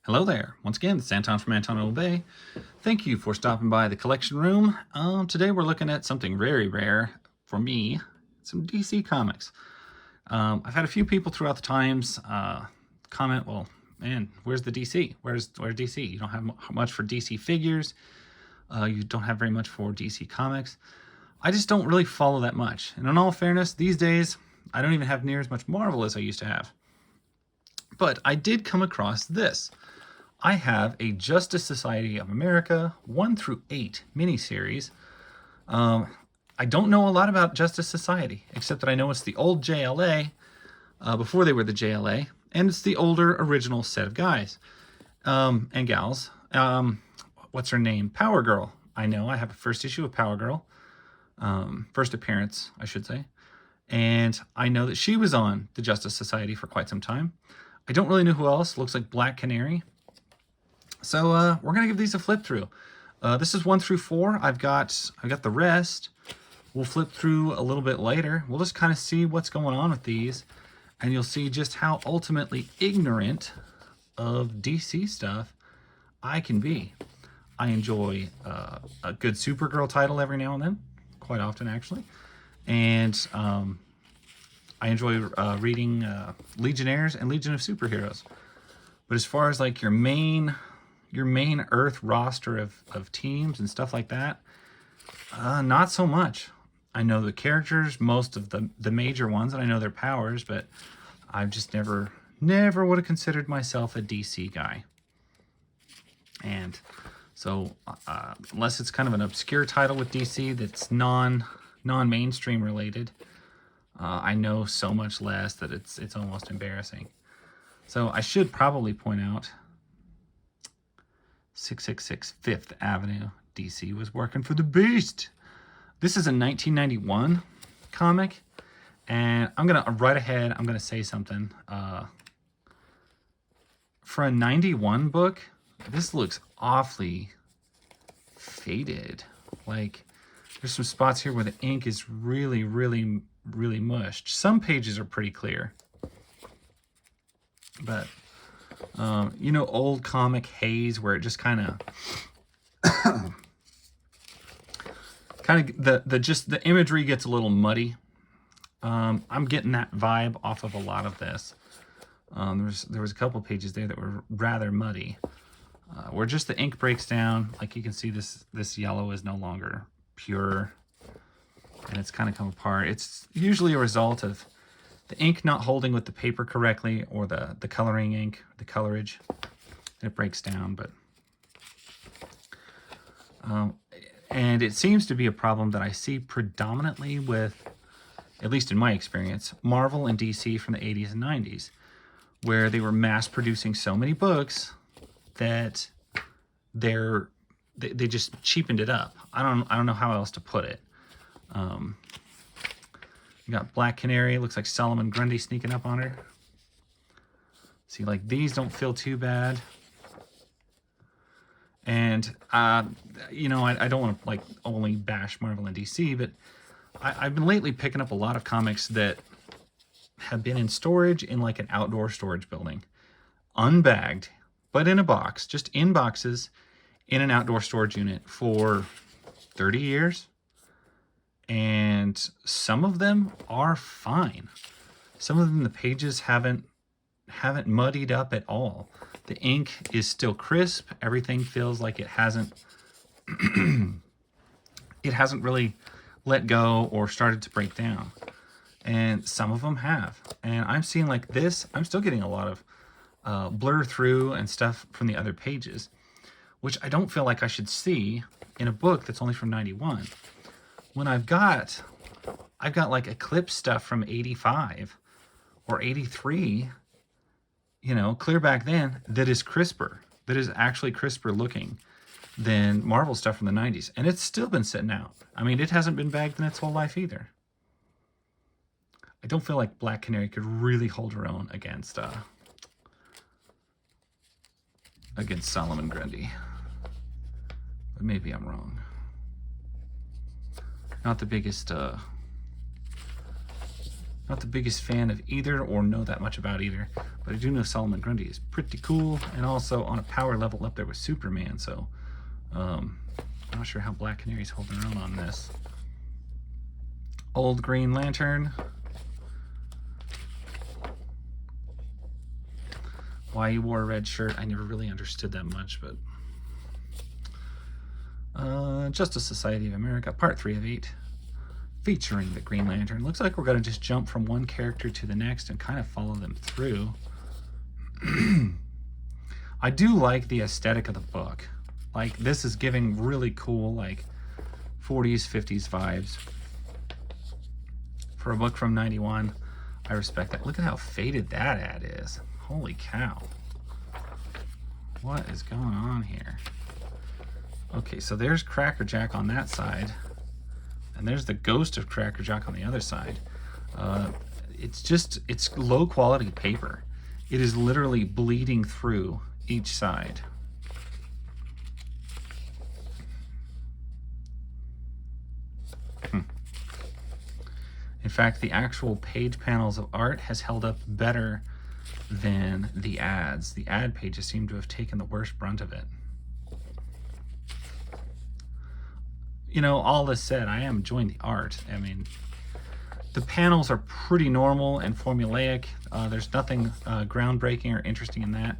Hello there. Once again, it's Anton from Anton Bay. Thank you for stopping by the collection room. Today we're looking at something very rare for me, some DC comics. I've had a few people throughout the times comment, well, man, where's the DC? Where's DC? You don't have much for DC figures. You don't have very much for DC comics. I just don't really follow that much. And in all fairness, these days, I don't even have near as much Marvel as I used to have. But I did come across this. I have a Justice Society of America 1 through 8 miniseries. I don't know a lot about Justice Society, except that I know it's the old JLA, before they were the JLA, and it's the older original set of guys and gals. What's her name? Power Girl. I know I have a first issue of Power Girl, first appearance, I should say. And I know that she was on the Justice Society for quite some time. I don't really know who else. Looks like Black Canary. So we're gonna give these a flip through. This is 1 through 4. I've got the rest. We'll flip through a little bit later. We'll just kind of see what's going on with these, and you'll see just how ultimately ignorant of DC stuff I can be. I enjoy a good Supergirl title every now and then, quite often actually, and I enjoy reading Legionnaires and Legion of Superheroes. But as far as like your main Earth roster of teams and stuff like that, not so much. I know the characters, most of the major ones, and I know their powers, but I've just never would have considered myself a DC guy. And so unless it's kind of an obscure title with DC that's non-mainstream related, I know so much less that it's almost embarrassing. So I should probably point out 666 Fifth Avenue, DC was working for the Beast. This is a 1991 comic, and I'm gonna say something. For a 91 book, this looks awfully faded. Like, there's some spots here where the ink is really mushed. Some pages are pretty clear, but you know, old comic haze where it just kind of the imagery gets a little muddy. I'm getting that vibe off of a lot of this. There was a couple pages there that were rather muddy, where just the ink breaks down. Like you can see, this yellow is no longer pure, and it's kind of come apart. It's usually a result of the ink not holding with the paper correctly, or the coloring ink, the colorage, it breaks down. But and it seems to be a problem that I see predominantly with, at least in my experience, Marvel and DC from the 80s and 90s, where they were mass producing so many books that they just cheapened it up. I don't know how else to put it. You got Black Canary, looks like Solomon Grundy sneaking up on her. See, like, these don't feel too bad. And, you know, I don't want to, like, only bash Marvel and DC, but I've been lately picking up a lot of comics that have been in storage in, like, an outdoor storage building. Unbagged, but in a box, just in boxes, in an outdoor storage unit for 30 years. And some of them are fine. Some of them, the pages haven't muddied up at all. The ink is still crisp. Everything feels like it hasn't really let go or started to break down. And some of them have. And I'm seeing, like, this, I'm still getting a lot of blur through and stuff from the other pages, which I don't feel like I should see in a book that's only from 91. When I've got like Eclipse stuff from 85 or 83, you know, clear back then, that is crisper, that is actually crisper looking than Marvel stuff from the 90s. And it's still been sitting out. I mean, it hasn't been bagged in its whole life either. I don't feel like Black Canary could really hold her own against Solomon Grundy. But maybe I'm wrong. Not the biggest fan of either, or know that much about either. But I do know Solomon Grundy is pretty cool, and also on a power level up there with Superman, so I'm not sure how Black Canary's holding around on this. Old Green Lantern. Why he wore a red shirt, I never really understood that much, but Justice Society of America, Part 3 of 8, featuring the Green Lantern. Looks like we're going to just jump from one character to the next and kind of follow them through. I do like the aesthetic of the book. Like, this is giving really cool, like, 40s, 50s vibes. For a book from 91, I respect that. Look at how faded that ad is. Holy cow. What is going on here? Okay, so there's Cracker Jack on that side. And there's the ghost of Cracker Jack on the other side. It's low quality paper. It is literally bleeding through each side. In fact, the actual page panels of art has held up better than the ads. The ad pages seem to have taken the worst brunt of it. You know, all this said, I am enjoying the art. I mean, the panels are pretty normal and formulaic. There's nothing groundbreaking or interesting in that,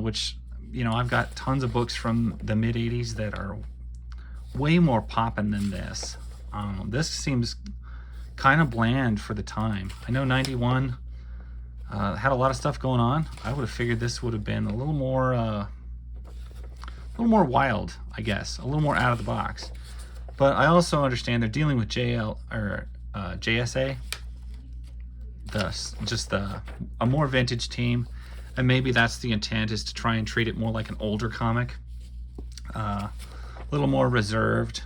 which, you know, I've got tons of books from the mid-'80s that are way more poppin' than this. This seems kind of bland for the time. I know 91 had a lot of stuff going on. I would have figured this would have been a little more wild, I guess, a little more out of the box. But I also understand they're dealing with JSA, a more vintage team, and maybe that's the intent, is to try and treat it more like an older comic, a little more reserved,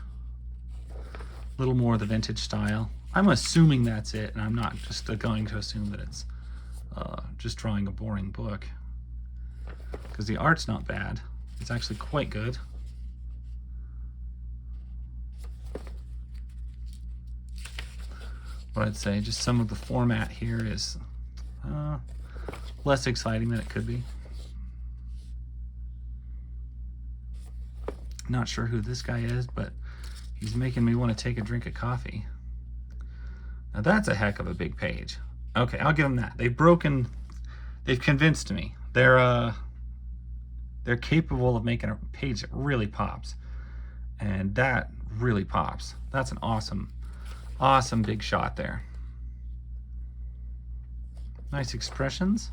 a little more of the vintage style. I'm assuming that's it, and I'm not just going to assume that it's just drawing a boring book, because the art's not bad. It's actually quite good. What I'd say, just some of the format here is less exciting than it could be. Not sure who this guy is, but he's making me want to take a drink of coffee. Now that's a heck of a big page. Okay, I'll give them that. They've convinced me. They're capable of making a page that really pops. And that really pops. That's an awesome big shot there. Nice expressions.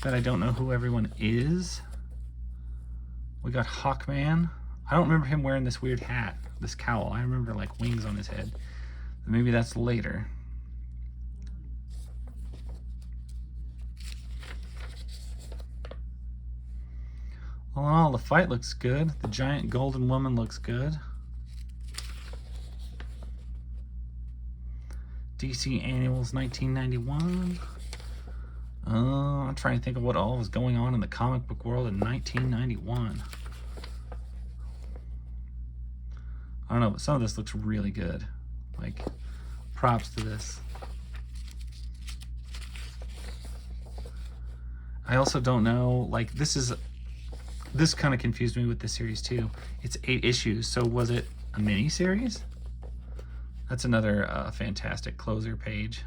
Bet I don't know who everyone is. We got Hawkman. I don't remember him wearing this weird hat, this cowl. I remember like wings on his head. Maybe that's later. All in all, the fight looks good. The giant golden woman looks good. DC Annuals 1991. I'm trying to think of what all was going on in the comic book world in 1991. I don't know, but some of this looks really good. Like, props to this. I also don't know, like, this kind of confused me with this series too. It's 8 issues, so was it a mini series? That's another fantastic closer page.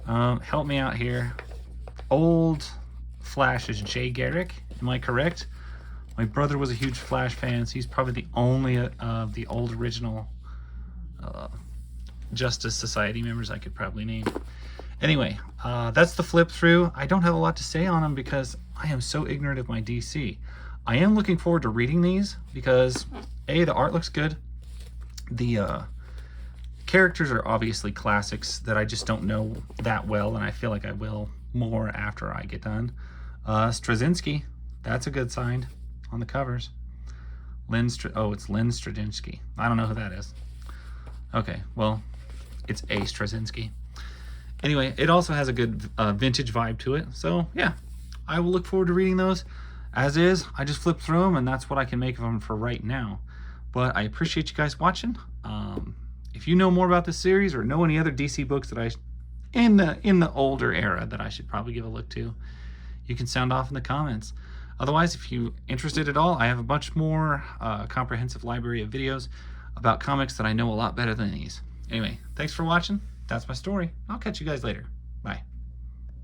Help me out here. Old Flash is Jay Garrick, am I correct? My brother was a huge Flash fan, so he's probably the only of the old original Justice Society members I could probably name. Anyway, that's the flip through. I don't have a lot to say on them because I am so ignorant of my DC. I am looking forward to reading these because A, the art looks good. The characters are obviously classics that I just don't know that well, and I feel like I will more after I get done. Straczynski, that's a good sign on the covers. It's Lynn Straczynski. I don't know who that is. Okay, well, it's A. Straczynski. Anyway, it also has a good vintage vibe to it. So, yeah, I will look forward to reading those. As is, I just flipped through them, and that's what I can make of them for right now. But I appreciate you guys watching. If you know more about this series or know any other DC books that I in the older era that I should probably give a look to, you can sound off in the comments. Otherwise, if you're interested at all, I have a bunch more comprehensive library of videos about comics that I know a lot better than these. Anyway, thanks for watching. That's my story. I'll catch you guys later.